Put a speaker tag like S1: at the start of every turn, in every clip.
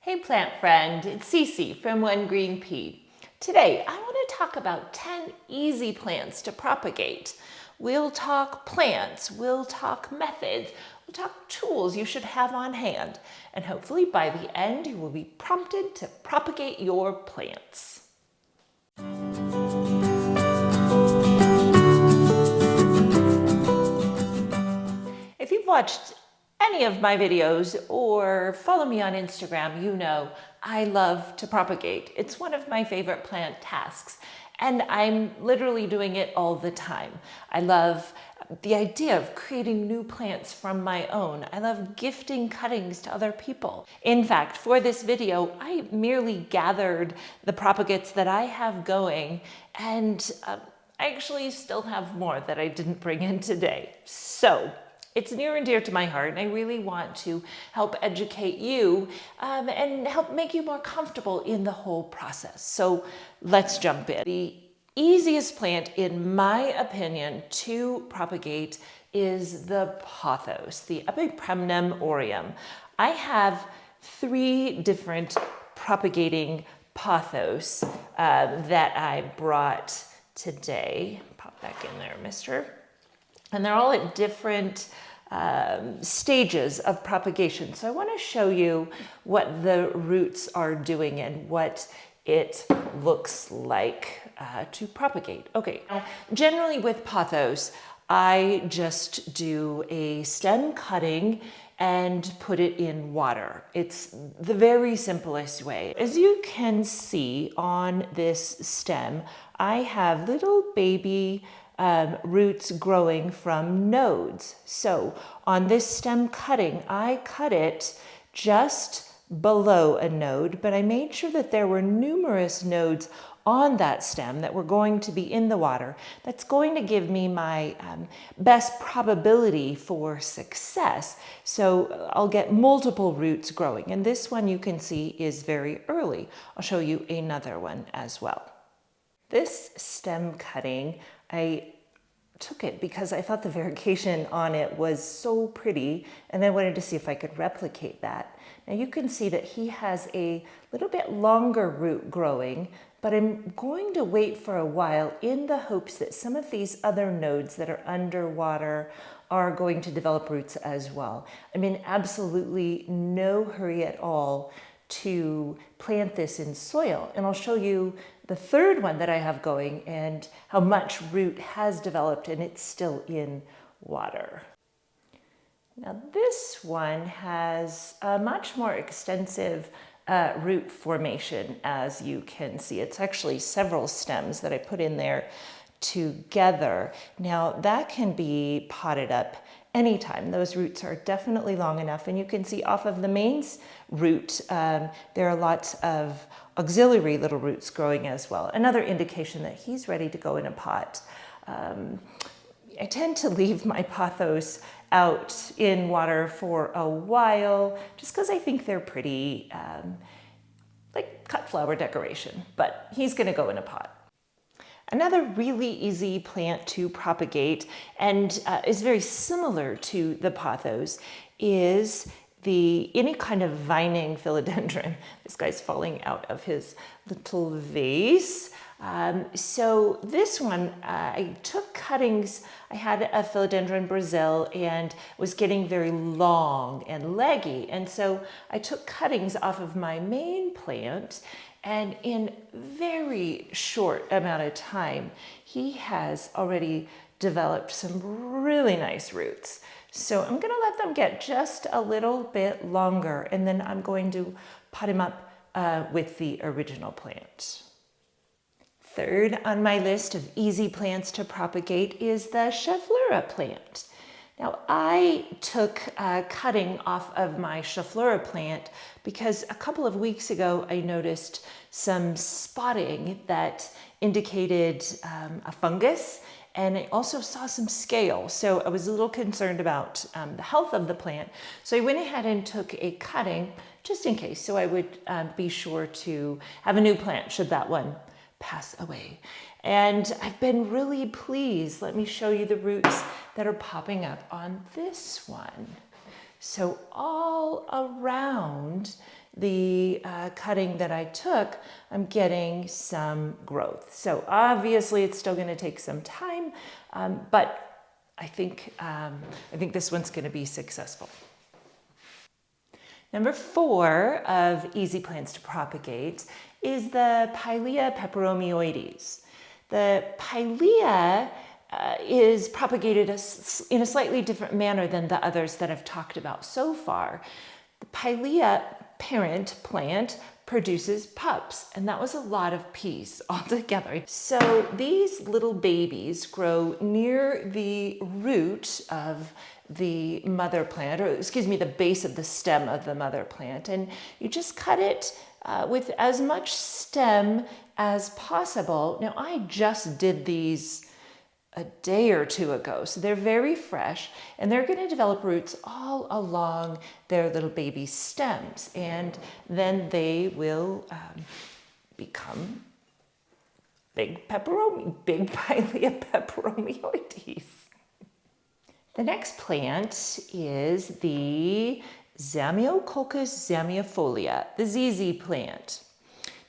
S1: Hey plant friend, it's Cece from One Green Pea. Today I want to talk about 10 easy plants to propagate. We'll talk plants, we'll talk methods, we'll talk tools you should have on hand, and hopefully by the end you will be prompted to propagate your plants. If you've watched any of my videos or follow me on Instagram, you know I love to propagate. It's one of my favorite plant tasks, and I'm literally doing it all the time. I love the idea of creating new plants from my own. I love gifting cuttings to other people. In fact, for this video, I merely gathered the propagates that I have going, and I actually still have more that I didn't bring in today. So it's near and dear to my heart, and I really want to help educate you and help make you more comfortable in the whole process. So let's jump in. The easiest plant, in my opinion, to propagate is the Pothos, the Epipremnum Aureum. I have 3 different propagating Pothos that I brought today. Pop back in there, mister. And they're all at different stages of propagation. So I want to show you what the roots are doing and what it looks like to propagate. Okay, now generally with Pothos, I just do a stem cutting and put it in water. It's the very simplest way. As you can see on this stem, I have little baby roots growing from nodes. So on this stem cutting, I cut it just below a node, but I made sure that there were numerous nodes on that stem that were going to be in the water. That's going to give me my best probability for success. So I'll get multiple roots growing. And this one you can see is very early. I'll show you another one as well. This stem cutting, I took it because I thought the variegation on it was so pretty, and I wanted to see if I could replicate that. Now you can see that he has a little bit longer root growing, but I'm going to wait for a while in the hopes that some of these other nodes that are underwater are going to develop roots as well. I'm in absolutely no hurry at all to plant this in soil, and I'll show you the third one that I have going and how much root has developed and it's still in water. Now this one has a much more extensive root formation, as you can see. It's actually several stems that I put in there together. Now that can be potted up anytime. Those roots are definitely long enough, and you can see off of the main root there are lots of auxiliary little roots growing as well. Another indication that he's ready to go in a pot. I tend to leave my Pothos out in water for a while just because I think they're pretty, like cut flower decoration, but he's gonna go in a pot. Another really easy plant to propagate and is very similar to the Pothos is any kind of vining philodendron. This guy's falling out of his little vase. So this one, I took cuttings. I had a philodendron Brazil and was getting very long and leggy. And so I took cuttings off of my main plant, and in very short amount of time, he has already developed some really nice roots. So I'm gonna let them get just a little bit longer, and then I'm going to pot him up with the original plant. Third on my list of easy plants to propagate is the Schefflera plant. Now I took a cutting off of my Schefflera plant because a couple of weeks ago I noticed some spotting that indicated a fungus, and I also saw some scale. So I was a little concerned about the health of the plant. So I went ahead and took a cutting just in case, so I would be sure to have a new plant should that one pass away. And I've been really pleased. Let me show you the roots that are popping up on this one. So all around the cutting that I took, I'm getting some growth. So obviously it's still going to take some time, but I think this one's going to be successful. Number 4 of easy plants to propagate is the Pilea peperomioides. The Pilea is propagated in a slightly different manner than the others that I've talked about so far. The Pilea parent plant produces pups, and that was a lot of peas altogether. So these little babies grow near the root of the mother plant, or excuse me, the base of the stem of the mother plant, and you just cut it with as much stem as possible. Now I just did these a day or two ago, so they're very fresh, and they're going to develop roots all along their little baby stems, and then they will become big Pilea peperomioides. The next plant is the Zamioculcas Zamiifolia, the ZZ plant.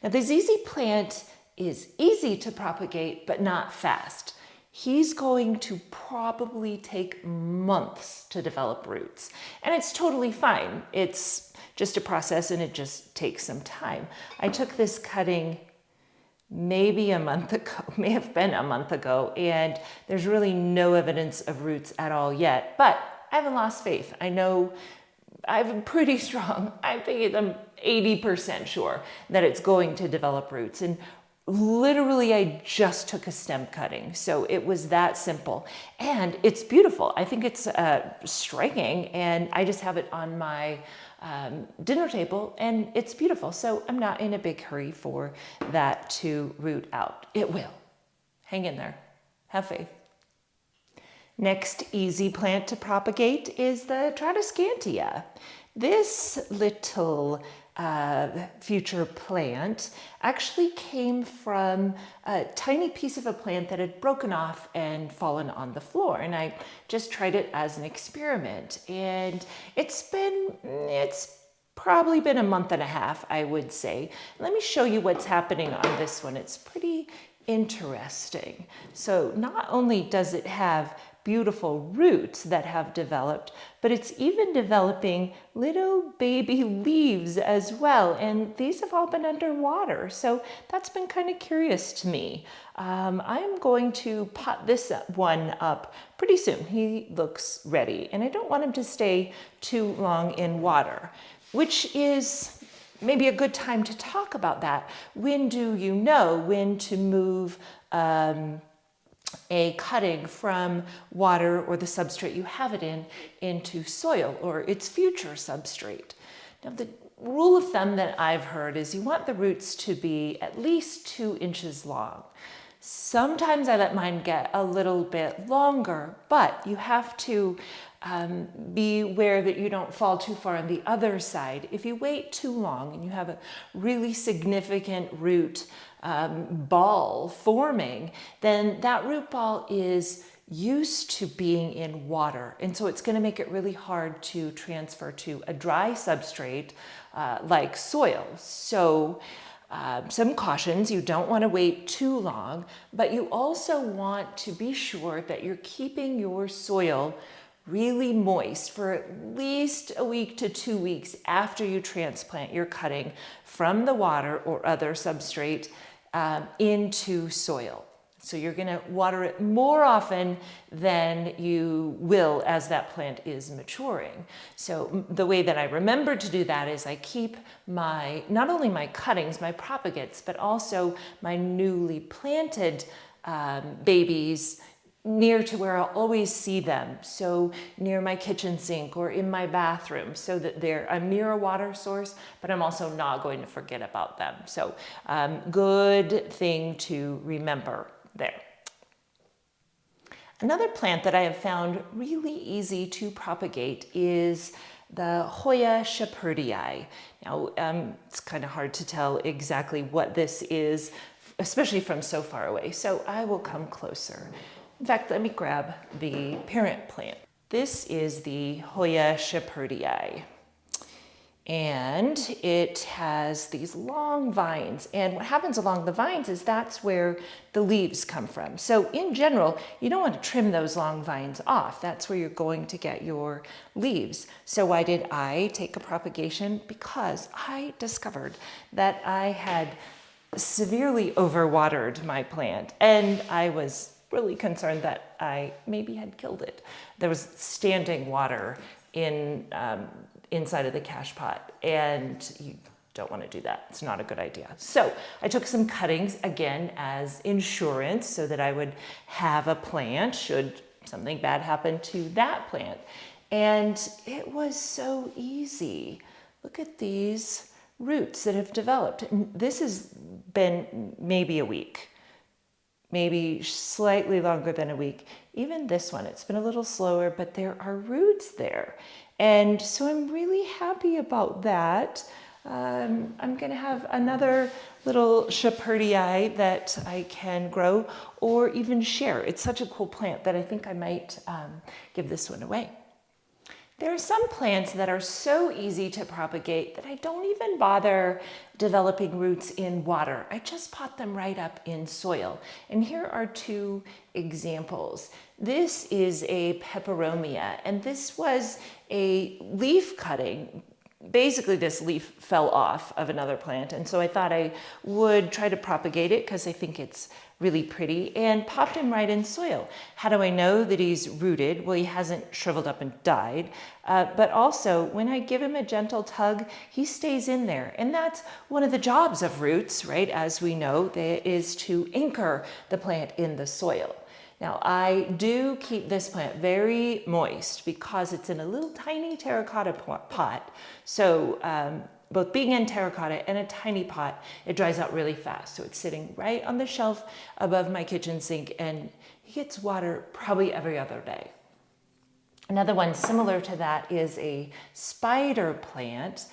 S1: Now the ZZ plant is easy to propagate, but not fast. He's going to probably take months to develop roots, and it's totally fine. It's just a process, and it just takes some time. I took this cutting maybe a month ago, may have been a month ago, and there's really no evidence of roots at all yet, but I haven't lost faith. I know I'm pretty strong. I think I'm 80% sure that it's going to develop roots. And literally, I just took a stem cutting, so it was that simple. And it's beautiful. I think it's striking, and I just have it on my dinner table, and it's beautiful. So I'm not in a big hurry for that to root out. It will. Hang in there. Have faith. Next easy plant to propagate is the Tradescantia. This little future plant actually came from a tiny piece of a plant that had broken off and fallen on the floor, and I just tried it as an experiment, and it's probably been a month and a half, I would say. Let me show you what's happening on this one. It's pretty interesting. So not only does it have beautiful roots that have developed, but it's even developing little baby leaves as well. And these have all been underwater. So that's been kind of curious to me. I'm going to pot this one up pretty soon. He looks ready, and I don't want him to stay too long in water, which is maybe a good time to talk about that. When do you know when to move a cutting from water or the substrate you have it in into soil or its future substrate? Now, the rule of thumb that I've heard is you want the roots to be at least 2 inches long. Sometimes I let mine get a little bit longer, but you have to be aware that you don't fall too far on the other side. If you wait too long and you have a really significant root ball forming, then that root ball is used to being in water. And so it's going to make it really hard to transfer to a dry substrate like soil. So some cautions: you don't want to wait too long, but you also want to be sure that you're keeping your soil really moist for at least a week to 2 weeks after you transplant your cutting from the water or other substrate into soil. So you're going to water it more often than you will as that plant is maturing. So the way that I remember to do that is I keep not only my cuttings, my propagates, but also my newly planted babies near to where I'll always see them. So near my kitchen sink or in my bathroom, so that I'm near a water source, but I'm also not going to forget about them. So good thing to remember there. Another plant that I have found really easy to propagate is the Hoya shepherdii. Now, it's kind of hard to tell exactly what this is, especially from so far away. So I will come closer. In fact, let me grab the parent plant. This is the Hoya shepherdii. And it has these long vines. And what happens along the vines is that's where the leaves come from. So in general, you don't want to trim those long vines off. That's where you're going to get your leaves. So why did I take a propagation? Because I discovered that I had severely overwatered my plant, and I was really concerned that I maybe had killed it. There was standing water in inside of the cash pot, and you don't want to do that. It's not a good idea. So I took some cuttings again as insurance so that I would have a plant should something bad happen to that plant. And it was so easy. Look at these roots that have developed. And this has been maybe a week, maybe slightly longer than a week. Even this one, it's been a little slower, but there are roots there. And so I'm really happy about that. I'm going to have another little shepherdii that I can grow or even share. It's such a cool plant that I think I might give this one away. There are some plants that are so easy to propagate that I don't even bother developing roots in water. I just pot them right up in soil. And here are two examples. This is a Peperomia, and this was a leaf cutting. Basically, this leaf fell off of another plant, and so I thought I would try to propagate it because I think it's really pretty, and popped him right in soil. How do I know that he's rooted? Well, he hasn't shriveled up and died, but also when I give him a gentle tug, he stays in there. And that's one of the jobs of roots, right? As we know, that is to anchor the plant in the soil. Now, I do keep this plant very moist because it's in a little tiny terracotta pot. So both being in terracotta and a tiny pot, it dries out really fast. So it's sitting right on the shelf above my kitchen sink, and he gets water probably every other day. Another one similar to that is a spider plant.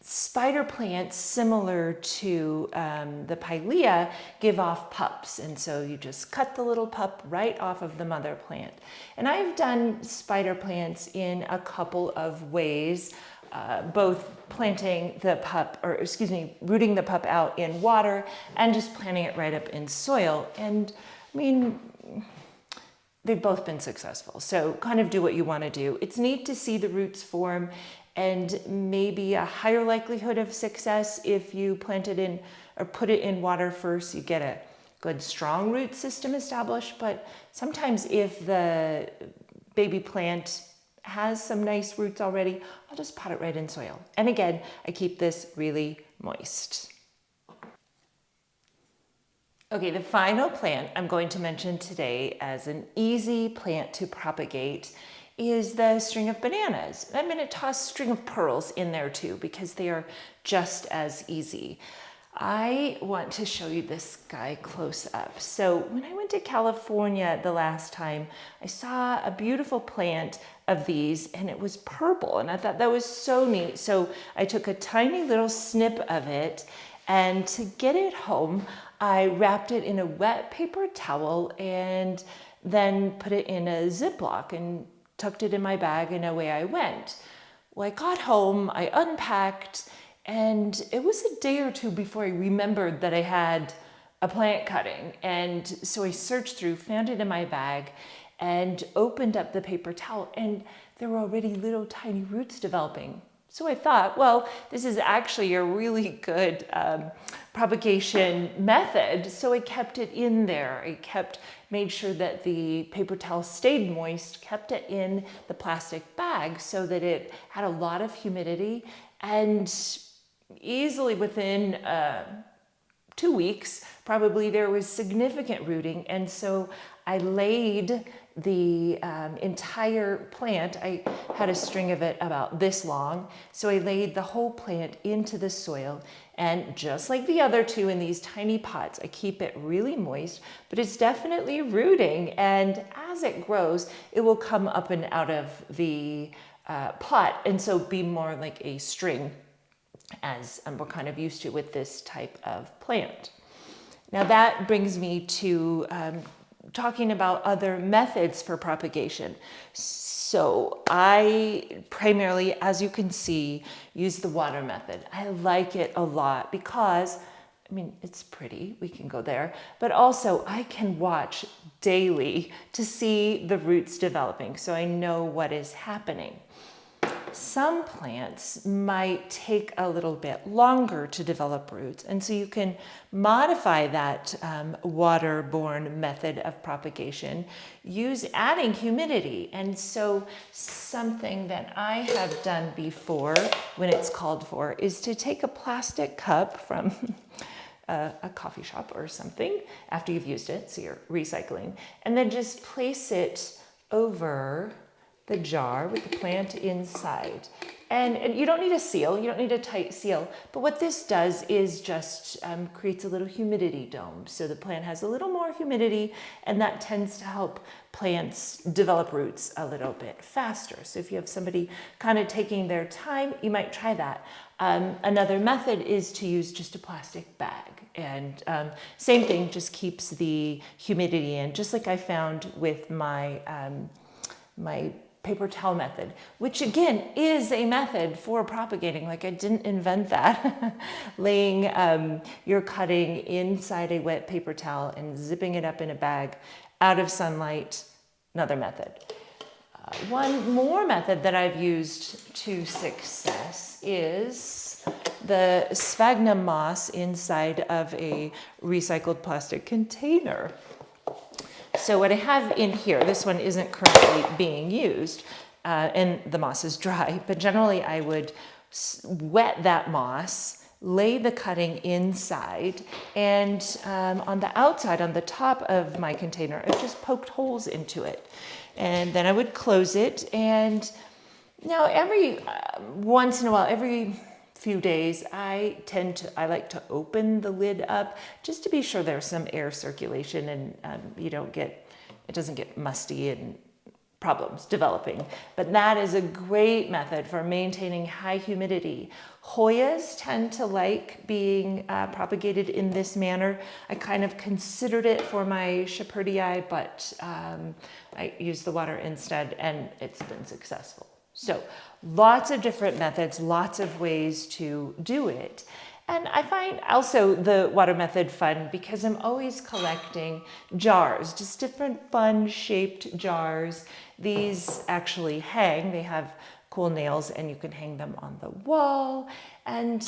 S1: Spider plants, similar to the Pilea, give off pups. And so you just cut the little pup right off of the mother plant. And I've done spider plants in a couple of ways, both planting the pup, or excuse me, rooting the pup out in water and just planting it right up in soil. And I mean, they've both been successful. So kind of do what you want to do. It's neat to see the roots form, and maybe a higher likelihood of success if you plant it in or put it in water first. You get a good strong root system established, but sometimes if the baby plant has some nice roots already, I'll just pot it right in soil. And again, I keep this really moist. Okay, the final plant I'm going to mention today as an easy plant to propagate is the string of bananas. I'm going to toss string of pearls in there too because they are just as easy. I want to show you this guy close up. So when I went to California the last time, I saw a beautiful plant of these and it was purple, and I thought that was so neat. So I took a tiny little snip of it, and to get it home, I wrapped it in a wet paper towel and then put it in a Ziploc and tucked it in my bag, and away I went. Well, I got home, I unpacked, and it was a day or two before I remembered that I had a plant cutting. And so I searched through, found it in my bag, and opened up the paper towel, and there were already little tiny roots developing. So I thought, well, this is actually a really good propagation method. So I kept it in there. I made sure that the paper towel stayed moist, kept it in the plastic bag so that it had a lot of humidity, and easily within 2 weeks, probably, there was significant rooting. And so I laid the entire plant, I had a string of it about this long, so I laid the whole plant into the soil, and just like the other two in these tiny pots, I keep it really moist, but it's definitely rooting, and as it grows, it will come up and out of the pot, and so be more like a string, as we're kind of used to with this type of plant. Now that brings me to talking about other methods for propagation. So I primarily, as you can see, use the water method. I like it a lot because, I mean, it's pretty, we can go there, but also I can watch daily to see the roots developing, so I know what is happening. Some plants might take a little bit longer to develop roots, and so you can modify that waterborne method of propagation, adding humidity. And so something that I have done before when it's called for is to take a plastic cup from a coffee shop or something after you've used it, so you're recycling, and then just place it over the jar with the plant inside. And you don't need a seal, you don't need a tight seal, but what this does is just creates a little humidity dome. So the plant has a little more humidity, and that tends to help plants develop roots a little bit faster. So if you have somebody kind of taking their time, you might try that. Another method is to use just a plastic bag. And same thing, just keeps the humidity in, just like I found with my my paper towel method, which again is a method for propagating. Like, I didn't invent that. Laying your cutting inside a wet paper towel and zipping it up in a bag out of sunlight, another method. One more method that I've used to success is the sphagnum moss inside of a recycled plastic container. So what I have in here, this one isn't currently being used, and the moss is dry, but generally I would wet that moss, lay the cutting inside, and on the outside, on the top of my container, I just poked holes into it. And then I would close it, and now every once in a while, every few days, I like to open the lid up just to be sure there's some air circulation and it doesn't get musty and problems developing. But that is a great method for maintaining high humidity. Hoyas tend to like being propagated in this manner. I kind of considered it for my shepherdii, but I used the water instead, and it's been successful. So lots of different methods, lots of ways to do it. And I find also the water method fun because I'm always collecting jars, just different fun shaped jars. These actually hang, they have cool nails, and you can hang them on the wall. And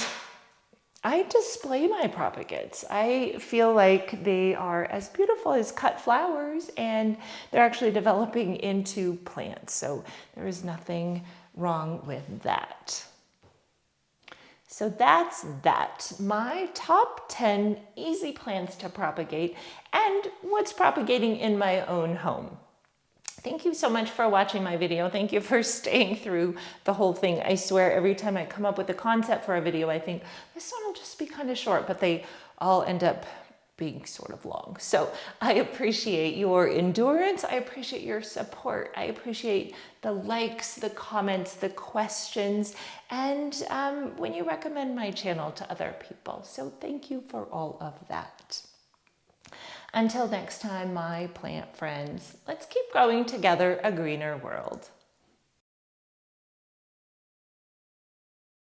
S1: I display my propagates. I feel like they are as beautiful as cut flowers, and they're actually developing into plants. So there is nothing wrong with that. So that's that. My top 10 easy plants to propagate and what's propagating in my own home. Thank you so much for watching my video. Thank you for staying through the whole thing. I swear every time I come up with a concept for a video, I think this one will just be kind of short, but they all end up being sort of long. So I appreciate your endurance. I appreciate your support. I appreciate the likes, the comments, the questions, and when you recommend my channel to other people. So thank you for all of that. Until next time, my plant friends, let's keep growing together a greener world.